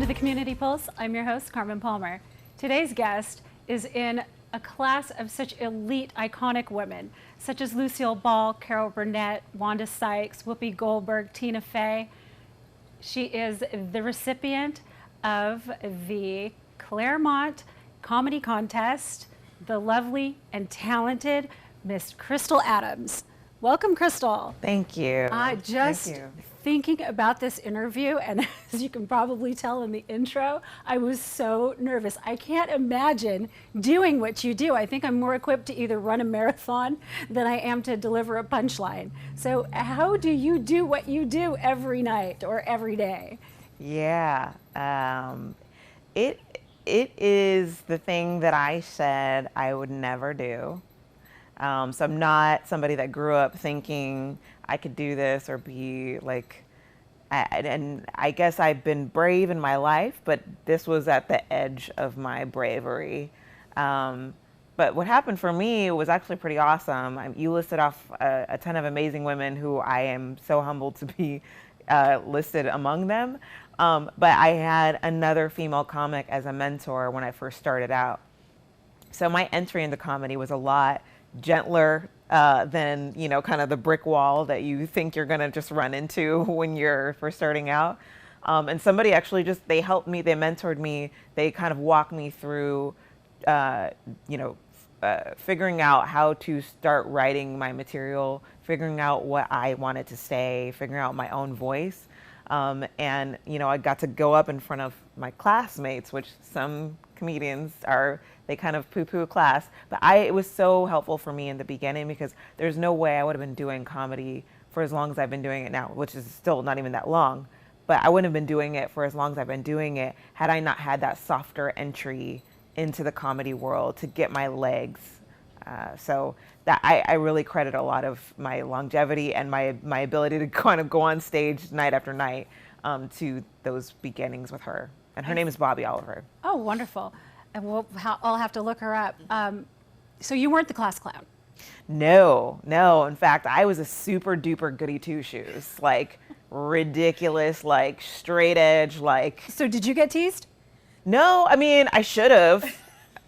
the Community Pulse. I'm your host, Carmen Palmer. Today's guest is in a class of such elite, iconic women, such as Lucille Ball, Carol Burnett, Wanda Sykes, Whoopi Goldberg, Tina Fey. She is the recipient of the Claremont Comedy Contest, the lovely and talented Miss Kristal Adams. Welcome, Kristal. Thank you. Just thinking about this interview, and as you can probably tell in the intro, I was so nervous. I can't imagine doing what you do. I think I'm more equipped to either run a marathon than I am to deliver a punchline. So how do you do what you do every night or every day? Yeah, it is the thing that I said I would never do. So I'm not somebody that grew up thinking I could do this or be like, and I guess I've been brave in my life, but this was at the edge of my bravery. But what happened for me was actually pretty awesome. You listed off a ton of amazing women who I am so humbled to be listed among them. But I had another female comic as a mentor when I first started out. So my entry into comedy was a lot gentler than, you know, kind of the brick wall that you think you're going to just run into when you're first starting out. And somebody actually they helped me, they mentored me, they kind of walked me through, figuring out how to start writing my material, figuring out what I wanted to say, figuring out my own voice. And, you know, I got to go up in front of my classmates, which some comedians they kind of poo-poo class. But it was so helpful for me in the beginning because there's no way I would have been doing comedy for as long as I've been doing it now, which is still not even that long. But I wouldn't have been doing it for as long as I've been doing it had I not had that softer entry into the comedy world to get my legs. So that I really credit a lot of my longevity and my ability to kind of go on stage night after night to those beginnings with her. And her name is Bobby Oliver. Oh, wonderful. And I'll have to look her up. So you weren't the class clown? No. In fact, I was a super duper goody two shoes, like ridiculous, like straight edge, like. So did you get teased? No, I mean, I should have.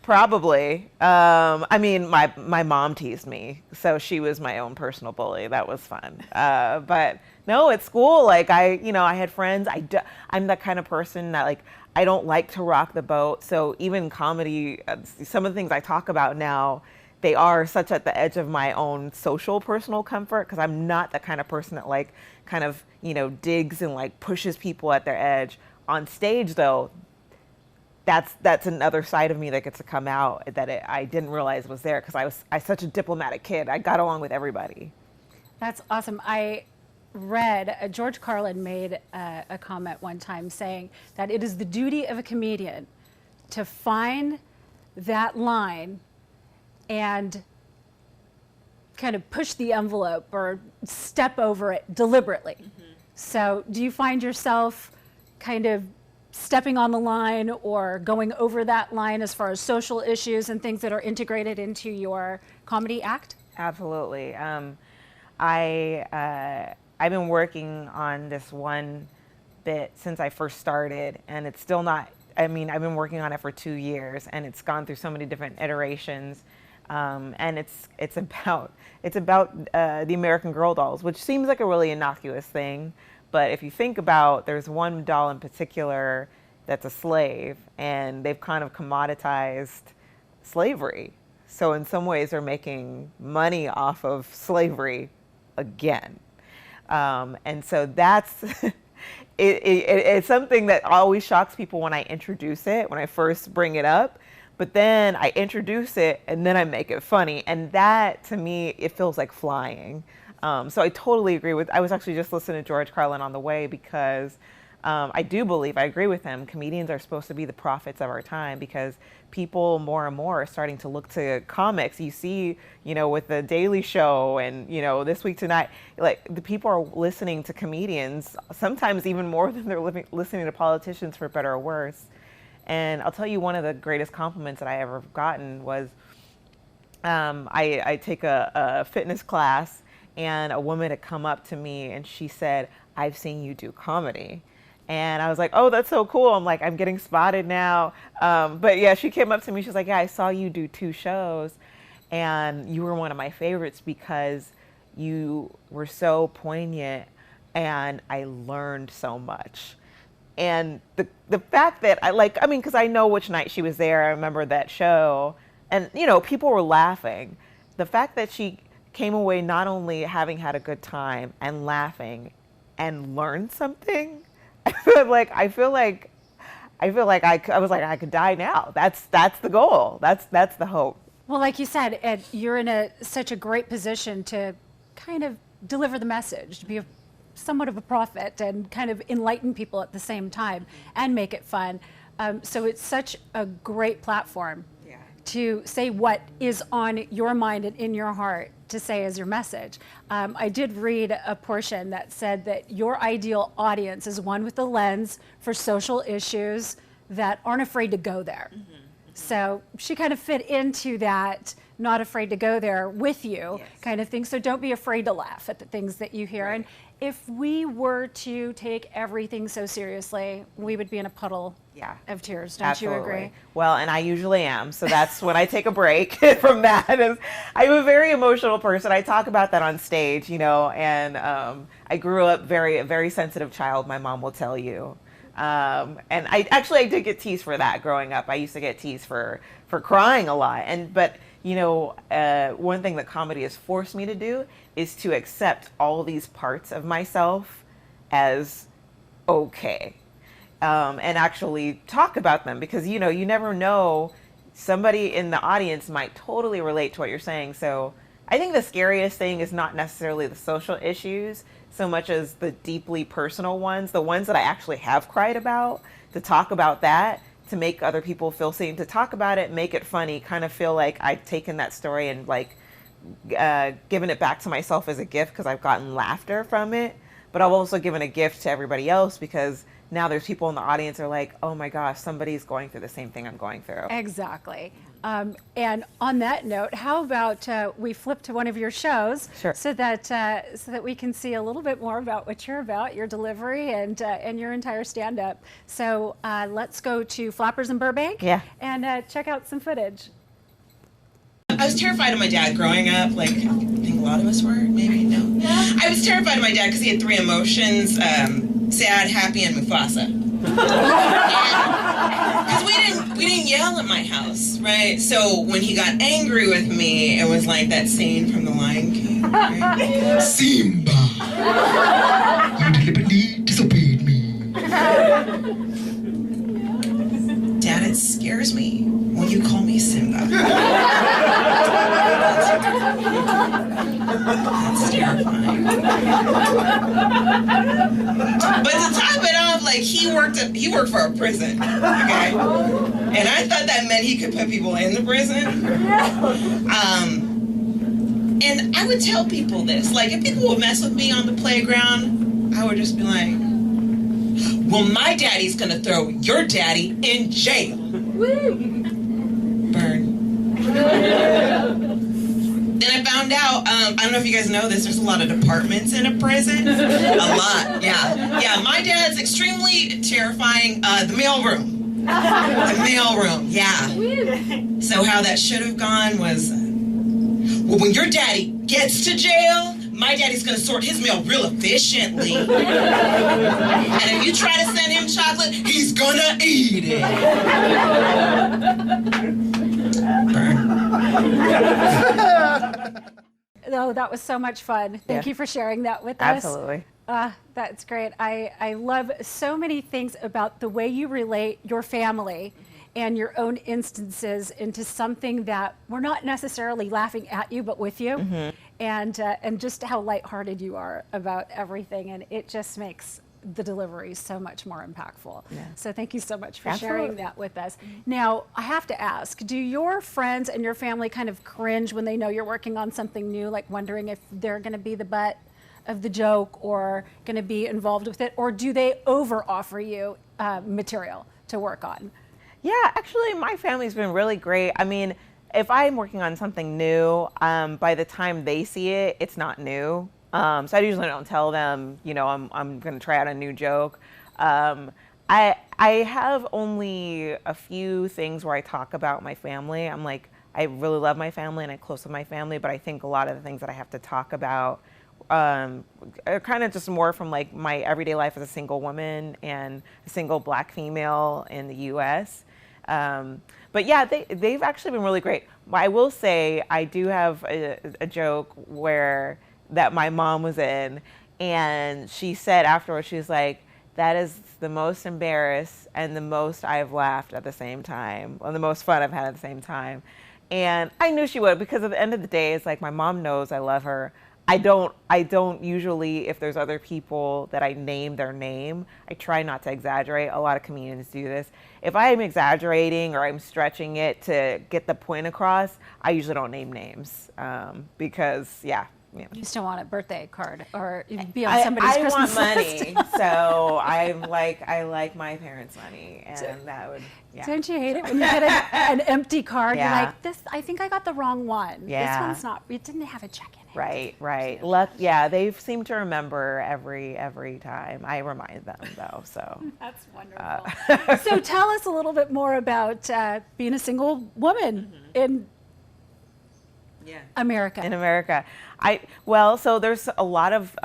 Probably. I mean, my mom teased me, so she was my own personal bully. That was fun. But no, at school, like I had friends. I'm that kind of person that like I don't like to rock the boat. So even comedy, some of the things I talk about now, they are such at the edge of my own social personal comfort because I'm not the kind of person that like kind of digs and like pushes people at their edge. On stage, though, that's another side of me that gets to come out that I didn't realize was there because I was such a diplomatic kid. I got along with everybody. That's awesome. I read George Carlin made a comment one time saying that it is the duty of a comedian to find that line and kind of push the envelope or step over it deliberately. Mm-hmm. So do you find yourself kind of stepping on the line or going over that line as far as social issues and things that are integrated into your comedy act? Absolutely. I've been working on this one bit since I first started, and it's still not, I've been working on it for 2 years, and it's gone through so many different iterations. And it's about the American Girl dolls, which seems like a really innocuous thing. But if you think about, there's one doll in particular that's a slave, and they've kind of commoditized slavery. So in some ways, they're making money off of slavery again. And so that's, it's something that always shocks people when I introduce it, when I first bring it up. But then I introduce it, and then I make it funny. And that, to me, it feels like flying. So I totally agree I was actually just listening to George Carlin on the way because I agree with him. Comedians are supposed to be the prophets of our time because people more and more are starting to look to comics. You see, with the Daily Show and, This Week Tonight, like the people are listening to comedians sometimes even more than they're listening to politicians, for better or worse. And I'll tell you, one of the greatest compliments that I ever gotten was I take a fitness class, and a woman had come up to me and she said, "I've seen you do comedy." And I was like, oh, that's so cool. I'm like, I'm getting spotted now. But yeah, she came up to me. She's like, yeah, I saw you do 2 shows. And you were one of my favorites because you were so poignant and I learned so much. And the fact that I mean, because I know which night she was there. I remember that show. And, you know, people were laughing. The fact that she came away not only having had a good time and laughing and learned something, I was like, I could die now. That's the goal. That's the hope. Well, like you said, Ed, you're in such a great position to kind of deliver the message, to be somewhat of a prophet and kind of enlighten people at the same time and make it fun. So it's such a great platform to say what is on your mind and in your heart to say as your message. I did read a portion that said that your ideal audience is one with a lens for social issues that aren't afraid to go there. So she kind of fit into that, not afraid to go there with you kind of thing. So don't be afraid to laugh at the things that you hear. And if we were to take everything so seriously, we would be in a puddle of tears. Don't you agree? Well, and I usually am. So that's when I take a break from that. I'm a very emotional person. I talk about that on stage, you know, and I grew up a very sensitive child, my mom will tell you. And I did get teased for that growing up. I used to get teased for crying a lot. But you know, one thing that comedy has forced me to do is to accept all these parts of myself as okay, and actually talk about them, because you know, you never know, somebody in the audience might totally relate to what you're saying. So I think the scariest thing is not necessarily the social issues so much as the deeply personal ones, the ones that I actually have cried about, to talk about that, to make other people feel seen, to talk about it, make it funny, kind of feel like I've taken that story and like given it back to myself as a gift because I've gotten laughter from it. But I've also given a gift to everybody else because now there's people in the audience who are like, oh my gosh, somebody's going through the same thing I'm going through. Exactly. And on that note, how about we flip to one of your shows, so that we can see a little bit more about what you're about, your delivery, and your entire stand-up. So let's go to Flappers in Burbank, and check out some footage. I was terrified of my dad growing up, like I think a lot of us were, maybe, no? I was terrified of my dad because he had 3 emotions, sad, happy, and Mufasa. Because we didn't yell at my house, right? So when he got angry with me, it was like that scene from The Lion King, right? Simba, you deliberately disobeyed me. Dad, it scares me when you call me Simba. That's terrifying. But to top it off, like he worked for a prison, okay? And I thought that meant he could put people in the prison. And I would tell people this, like if people would mess with me on the playground, I would just be like, well, my daddy's gonna throw your daddy in jail. Burn. Then I found out, I don't know if you guys know this, there's a lot of departments in a prison. A lot, yeah. Yeah, my dad's extremely terrifying. The mail room. The mail room, yeah. So how that should have gone was, well, when your daddy gets to jail, my daddy's gonna sort his mail real efficiently. And if you try to send him chocolate, he's gonna eat it. Burn. Oh, that was so much fun. Thank you for sharing that with us. Absolutely. That's great. I love so many things about the way you relate your family and your own instances into something that we're not necessarily laughing at you, but with you, and just how lighthearted you are about everything, and it just makes the delivery so much more impactful. So thank you so much for sharing that with us. Now, I have to ask, do your friends and your family kind of cringe when they know you're working on something new, like wondering if they're going to be the butt of the joke or going to be involved with it, or do they over offer you material to work on? Yeah, actually, my family's been really great. I mean, if I'm working on something new, by the time they see it, it's not new. So I usually don't tell them, you know, I'm going to try out a new joke. I have only a few things where I talk about my family. I'm like, I really love my family and I'm close with my family, but I think a lot of the things that I have to talk about are kind of just more from like my everyday life as a single woman and a single Black female in the U.S. But yeah, they've actually been really great. I will say I do have a joke that my mom was in, and she said afterwards, she was like, that is the most embarrassed and the most I've laughed at the same time, or the most fun I've had at the same time. And I knew she would, because at the end of the day, it's like my mom knows I love her. I don't usually, if there's other people that I name their name, I try not to exaggerate. A lot of comedians do this. If I'm exaggerating or I'm stretching it to get the point across, I usually don't name names because, yeah. You just don't want a birthday card or be on somebody's Christmas want list. money, so I like my parents' money, and that would. Yeah. Don't you hate it when you get an empty card? Yeah. You're like, this. I think I got the wrong one. Yeah. This one's not. It didn't have a check in it. Right. Yeah, they seem to remember every time I remind them, though. So that's wonderful. So tell us a little bit more about being a single woman in America. In America. So there's a lot of,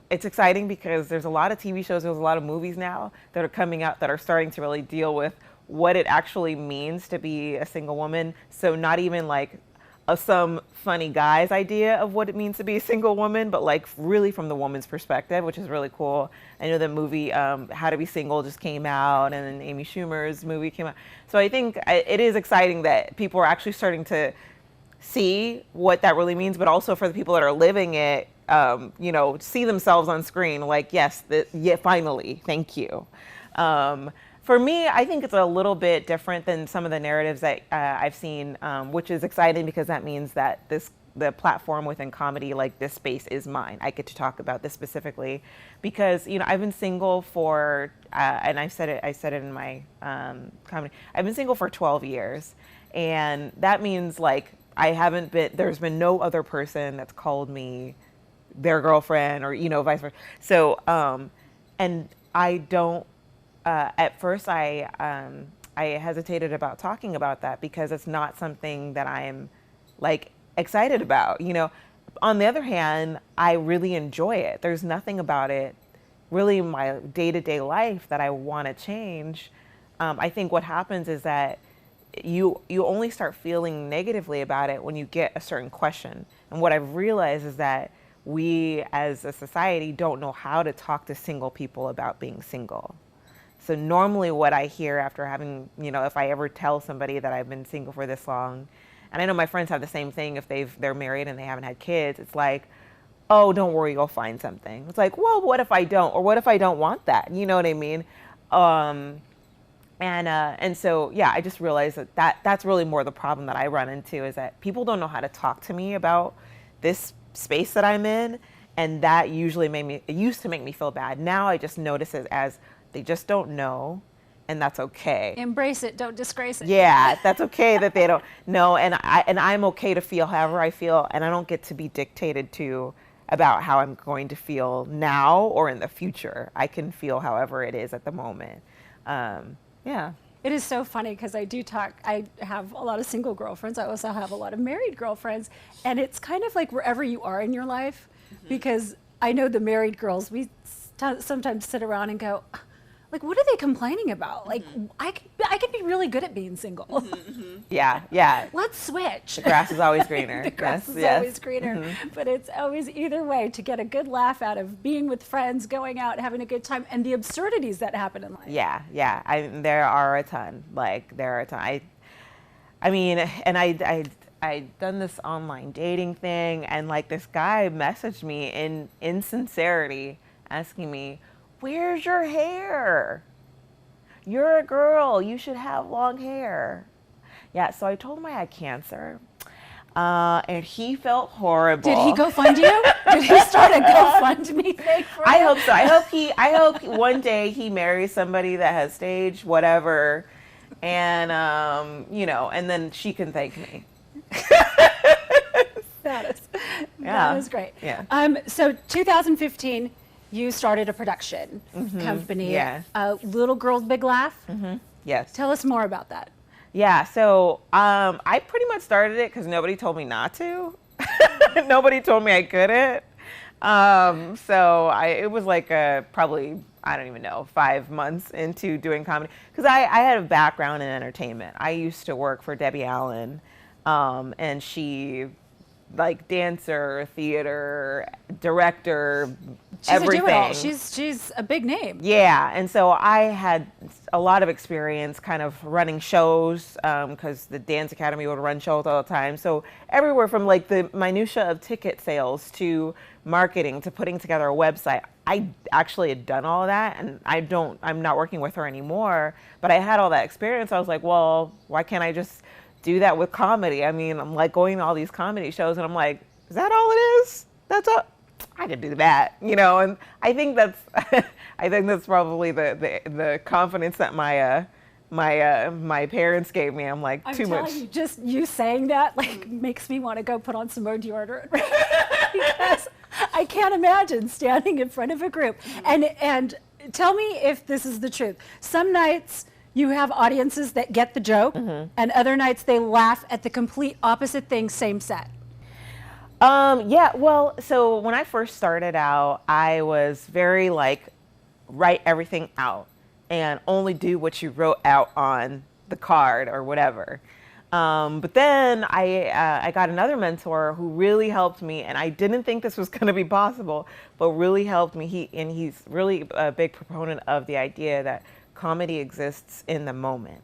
it's exciting because there's a lot of TV shows, there's a lot of movies now that are coming out that are starting to really deal with what it actually means to be a single woman. So not even like some funny guy's idea of what it means to be a single woman, but like really from the woman's perspective, which is really cool. I know the movie How to Be Single just came out, and then Amy Schumer's movie came out. So I think it is exciting that people are actually starting to see what that really means, but also for the people that are living it, see themselves on screen, like, yes, finally, thank you. For me, I think it's a little bit different than some of the narratives that I've seen, which is exciting because that means that the platform within comedy, like this space, is mine. I get to talk about this specifically because, I've been single for, and I said it in my comedy, I've been single for 12 years. And that means like, there's been no other person that's called me their girlfriend or, vice versa. So, and I don't, at first I hesitated about talking about that because it's not something that I'm like excited about, On the other hand, I really enjoy it. There's nothing about it really in my day-to-day life that I want to change. I think what happens is that you only start feeling negatively about it when you get a certain question. And what I've realized is that we as a society don't know how to talk to single people about being single. So normally what I hear after having, if I ever tell somebody that I've been single for this long, and I know my friends have the same thing if they're married and they haven't had kids, it's like, oh, don't worry, you'll find something. It's like, well, what if I don't? Or what if I don't want that? You know what I mean? And so, yeah, I just realized that's really more the problem that I run into is that people don't know how to talk to me about this space that I'm in. And that usually used to make me feel bad. Now I just notice it as they just don't know, and that's okay. Embrace it, don't disgrace it. Yeah, that's okay that they don't know, and I'm okay to feel however I feel, and I don't get to be dictated to about how I'm going to feel now or in the future. I can feel however it is at the moment. Yeah. It is so funny because I have a lot of single girlfriends. I also have a lot of married girlfriends. And it's kind of like wherever you are in your life, because I know the married girls, we sometimes sit around and go, like, what are they complaining about? Like, I could be really good at being single. Yeah. Let's switch. The grass is always greener. The grass is always greener. But it's always either way to get a good laugh out of being with friends, going out, having a good time, and the absurdities that happen in life. Yeah. There are a ton. I mean, and I'd done this online dating thing, and like this guy messaged me in sincerity asking me, where's your hair? You're a girl, you should have long hair. Yeah, so I told him I had cancer, and he felt horrible. Did he GoFund you? Did he start a GoFundMe thing for you? I hope so. I hope one day he marries somebody that has stage whatever, and and then she can thank me. That is great. Yeah. So 2015, you started a production company. yeah. Little Girls Big Laugh. Yes. Tell us more about that. Yeah, so I pretty much started it because nobody told me not to. Nobody told me I couldn't. It was like probably, I don't even know, 5 months into doing comedy. Because I had a background in entertainment. I used to work for Debbie Allen, and she, like, dancer, theater, director, She's everything. a do-it-all. She's a big name. Yeah, and so I had a lot of experience kind of running shows because the Dance Academy would run shows all the time. So everywhere from like the minutia of ticket sales to marketing to putting together a website. I actually had done all of that, and I'm not working with her anymore, but I had all that experience. I was like, well, why can't I just do that with comedy? I mean, I'm like going to all these comedy shows and I'm like, is that all it is? That's all? I could do that, you know, and I think that's probably the confidence that my parents gave me. I'm like, I'm too telling much. you, just you saying that like makes me want to go put on some more deodorant because I can't imagine standing in front of a group. And tell me if this is the truth. Some nights you have audiences that get the joke, and other nights they laugh at the complete opposite thing, same set. Yeah, well, so when I first started out, I was very like, write everything out and only do what you wrote out on the card or whatever. But then I got another mentor who really helped me, and I didn't think this was going to be possible, but really helped me. He's really a big proponent of the idea that comedy exists in the moment.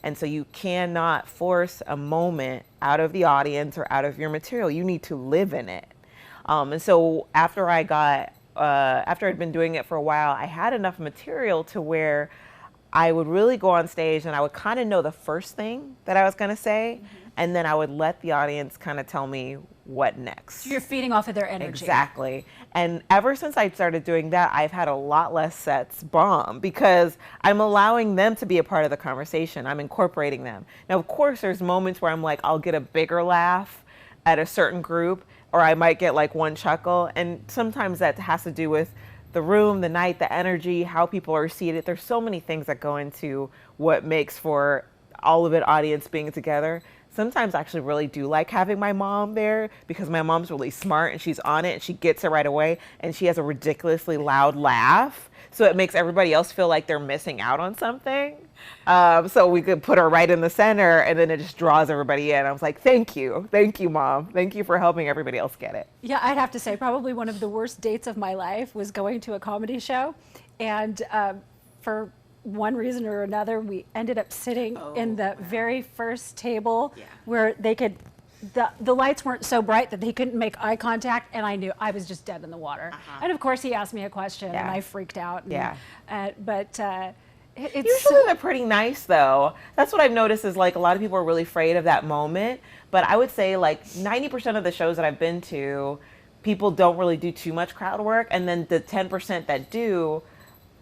And so you cannot force a moment out of the audience or out of your material. You need to live in it. And so after I'd been doing it for a while, I had enough material to where I would really go on stage and I would kind of know the first thing that I was going to say. And then I would let the audience kind of tell me what next. You're feeding off of their energy. Exactly. And ever since I started doing that, I've had a lot less sets bomb because I'm allowing them to be a part of the conversation. I'm incorporating them. Now, of course, there's moments where I'm like, I'll get a bigger laugh at a certain group, or I might get like one chuckle. And sometimes that has to do with the room, the night, the energy, how people are seated. There's so many things that go into what makes for all of it audience being together. Sometimes I actually really do like having my mom there because my mom's really smart and she's on it and she gets it right away and she has a ridiculously loud laugh. So it makes everybody else feel like they're missing out on something. So we could put her right in the center and then it just draws everybody in. I was like, thank you, Mom. Thank you for helping everybody else get it. Yeah, I'd have to say probably one of the worst dates of my life was going to a comedy show. And for one reason or another, we ended up sitting in the very first table where they could, the lights weren't so bright that they couldn't make eye contact, and I knew I was just dead in the water. And of course, he asked me a question, and I freaked out. And, but it's usually they're pretty nice, though. That's what I've noticed is like a lot of people are really afraid of that moment. But I would say like 90% of the shows that I've been to, people don't really do too much crowd work, and then the 10% that do,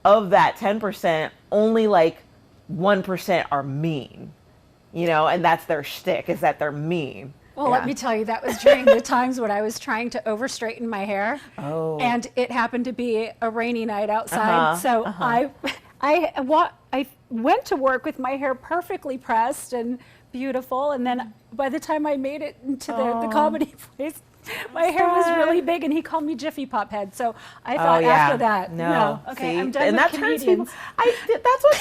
of that 10%, only like 1% are mean, you know, and that's their shtick, is that they're mean. Well, let me tell you, that was during the times when I was trying to over straighten my hair. And it happened to be a rainy night outside. So I went to work with my hair perfectly pressed and beautiful. And then by the time I made it into the comedy place, my hair was really big, and he called me Jiffy Pop Head. So I thought after that, no, okay, I'm done and with that comedians. turns people. That's what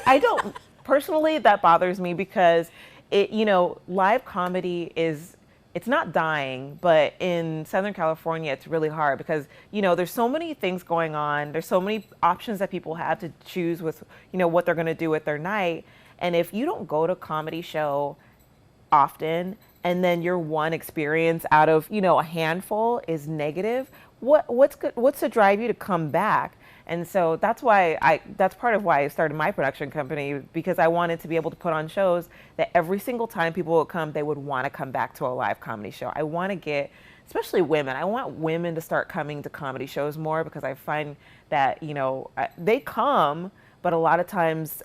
I don't personally. That bothers me because it, you know, live comedy it's not dying, but in Southern California, it's really hard because, you know, there's so many things going on. There's so many options that people have to choose with, you know, what they're going to do with their night. And if you don't go to a comedy show often, and then your one experience out of, you know, a handful is negative, what's to drive you to come back? And so that's part of why I started my production company, because I wanted to be able to put on shows that every single time people would come, they would want to come back to a live comedy show. I want to get, especially women, I want women to start coming to comedy shows more, because I find that, you know, they come, but a lot of times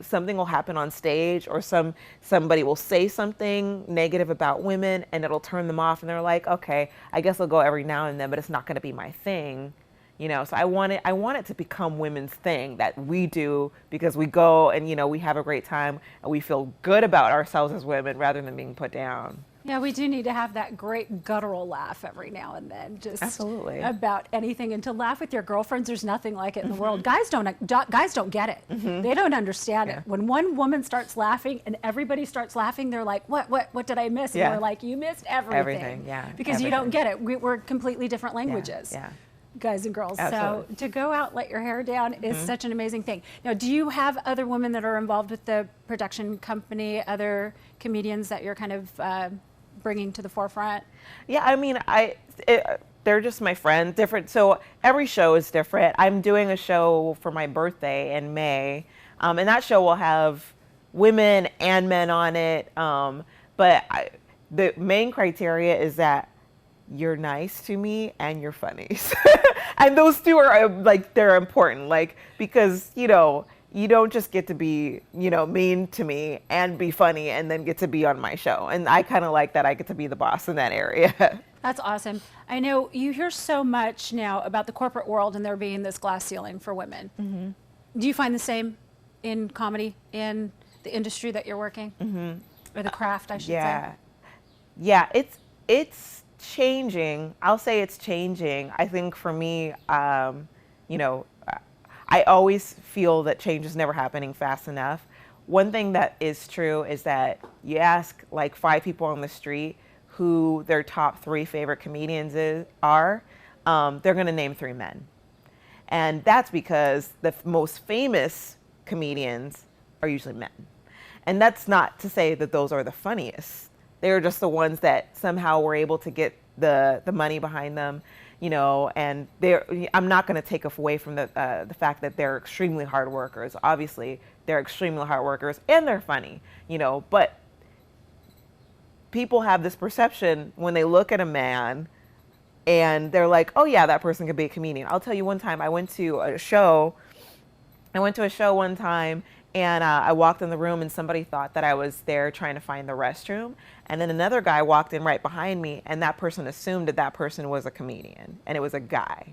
something will happen on stage, or somebody will say something negative about women and it'll turn them off, and they're like, okay, I guess I'll go every now and then, but it's not going to be my thing. So I want it to become women's thing that we do because we go and, we have a great time and we feel good about ourselves as women rather than being put down. Yeah, we do need to have that great guttural laugh every now and then, just Absolutely. about anything. And to laugh with your girlfriends, there's nothing like it in the world. Guys don't get it. They don't understand it. When one woman starts laughing and everybody starts laughing, they're like, what did I miss? And we're like, you missed everything. Everything, yeah. Because you don't get it. We're completely different languages. Yeah. Guys and girls. Absolutely. So to go out, let your hair down is such an amazing thing. Now, do you have other women that are involved with the production company, other comedians that you're kind of bringing to the forefront? Yeah, I mean, they're just my friends, different. So every show is different. I'm doing a show for my birthday in May, and that show will have women and men on it. But the main criteria is that you're nice to me and you're funny. And those two are they're important, because, you don't just get to be, mean to me and be funny and then get to be on my show. And I kind of like that I get to be the boss in that area. That's awesome. I know you hear so much now about the corporate world and there being this glass ceiling for women. Do you find the same in comedy, in the industry that you're working? Or the craft, I should say? Yeah, it's changing. I'll say it's changing. I think for me, I always feel that change is never happening fast enough. One thing that is true is that you ask 5 people on the street who their top 3 favorite comedians are, they're going to name 3 men. And that's because the most famous comedians are usually men. And that's not to say that those are the funniest. They're just the ones that somehow were able to get the money behind them. And I'm not going to take away from the fact that they're extremely hard workers. Obviously, they're extremely hard workers and they're funny, but people have this perception when they look at a man and they're like, oh yeah, that person could be a comedian. I'll tell you one time I went to a show one time and I walked in the room and somebody thought that I was there trying to find the restroom. And then another guy walked in right behind me and that person assumed that person was a comedian and it was a guy.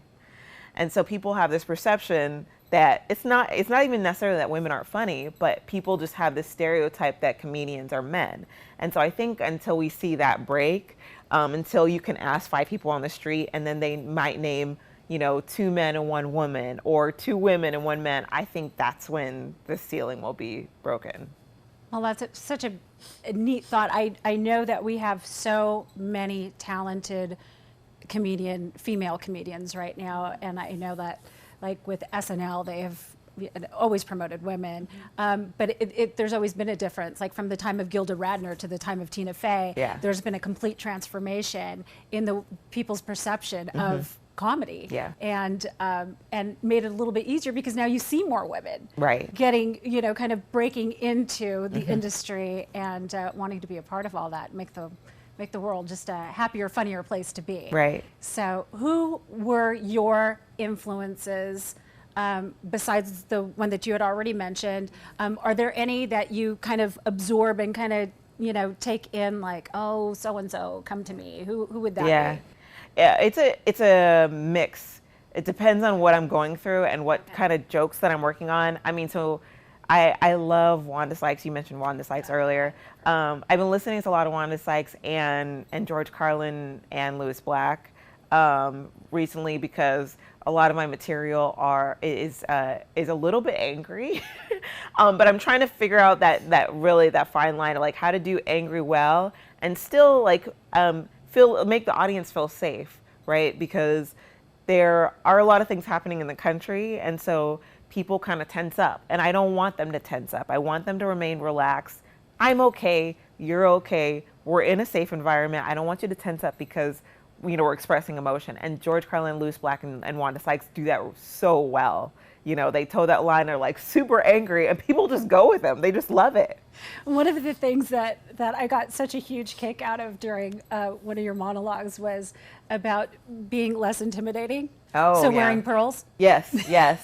And so people have this perception that it's not even necessarily that women aren't funny, but people just have this stereotype that comedians are men. And so I think until we see that break, until you can ask 5 people on the street and then they might name 2 men and 1 woman or 2 women and 1 man, I think that's when the ceiling will be broken. Well, that's such a neat thought. I know that we have so many talented female comedians right now, and I know that with SNL, they have always promoted women, but there's always been a difference. From the time of Gilda Radner to the time of Tina Fey, there's been a complete transformation in the people's perception of comedy, and made it a little bit easier because now you see more women getting, kind of breaking into the industry and wanting to be a part of all that, make the world just a happier, funnier place to be. Right. So who were your influences besides the one that you had already mentioned? Are there any that you kind of absorb and kind of take in, oh, so-and-so, come to me? Who would that be? Yeah, it's a mix. It depends on what I'm going through and what kind of jokes that I'm working on. I mean, so I love Wanda Sykes. You mentioned Wanda Sykes earlier. I've been listening to a lot of Wanda Sykes and George Carlin and Louis Black recently because a lot of my material is a little bit angry, but I'm trying to figure out that fine line of how to do angry well and still make the audience feel safe, right? Because there are a lot of things happening in the country, and so people kind of tense up, and I don't want them to tense up. I want them to remain relaxed. I'm okay, you're okay, we're in a safe environment. I don't want you to tense up because we're expressing emotion. And George Carlin, Louis Black, and Wanda Sykes do that so well. They toe that line, they're super angry, and people just go with them. They just love it. One of the things that I got such a huge kick out of during one of your monologues was about being less intimidating. Oh, so yeah. wearing pearls. Yes, yeah.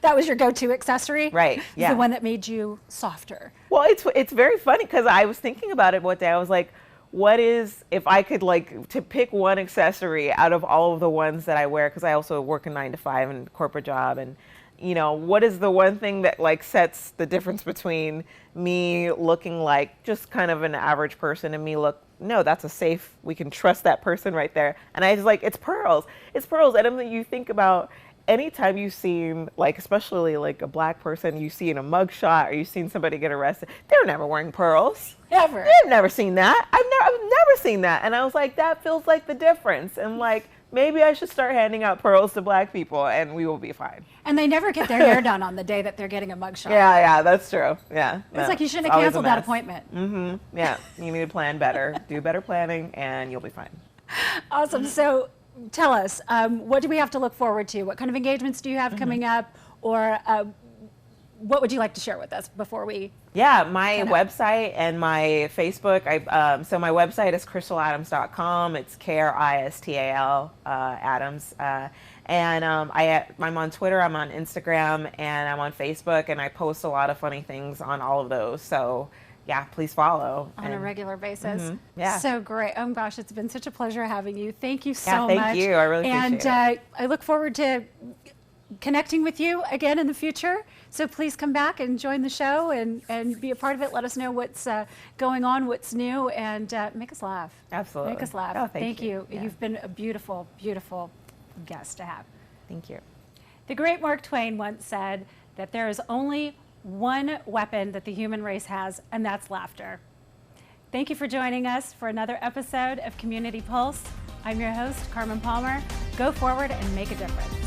That was your go-to accessory. Right. Yeah. The one that made you softer. Well, it's very funny because I was thinking about it one day. I was like, what is, if I could like to pick one accessory out of all of the ones that I wear, because I also work a 9-to-5 and corporate job, and you know, what is the one thing that like sets the difference between me looking like just kind of an average person and me look, no, that's a safe, we can trust that person right there. And I was like, it's pearls. It's pearls. And then you think about anytime you've seen, like, especially like a black person, you see in a mugshot or you've seen somebody get arrested, they're never wearing pearls. Ever. I've never seen that. I've never seen that. And I was like, that feels like the difference. And like, maybe I should start handing out pearls to black people and we will be fine. And they never get their hair done on the day that they're getting a mugshot. Yeah, that's true. Yeah. It's like you shouldn't have canceled that appointment. Mm-hmm. Yeah. You need to plan better, do better planning, and you'll be fine. Awesome. So tell us, what do we have to look forward to? What kind of engagements do you have coming up? Or what would you like to share with us before we? Yeah, my website and my Facebook. So my website is kristaladams.com. It's Kristal Adams. And I'm on Twitter, I'm on Instagram, and I'm on Facebook, and I post a lot of funny things on all of those. So yeah, please follow. On a regular basis. Yeah. So great. Oh gosh, it's been such a pleasure having you. Thank you so much. Thank you. I really appreciate it. And I look forward to connecting with you again in the future. So please come back and join the show and be a part of it. Let us know what's going on, what's new, and make us laugh. Absolutely. Make us laugh. Oh, thank you. Yeah. You've been a beautiful, beautiful guest to have. Thank you. The great Mark Twain once said that there is only one weapon that the human race has, and that's laughter. Thank you for joining us for another episode of Community Pulse. I'm your host, Carmen Palmer. Go forward and make a difference.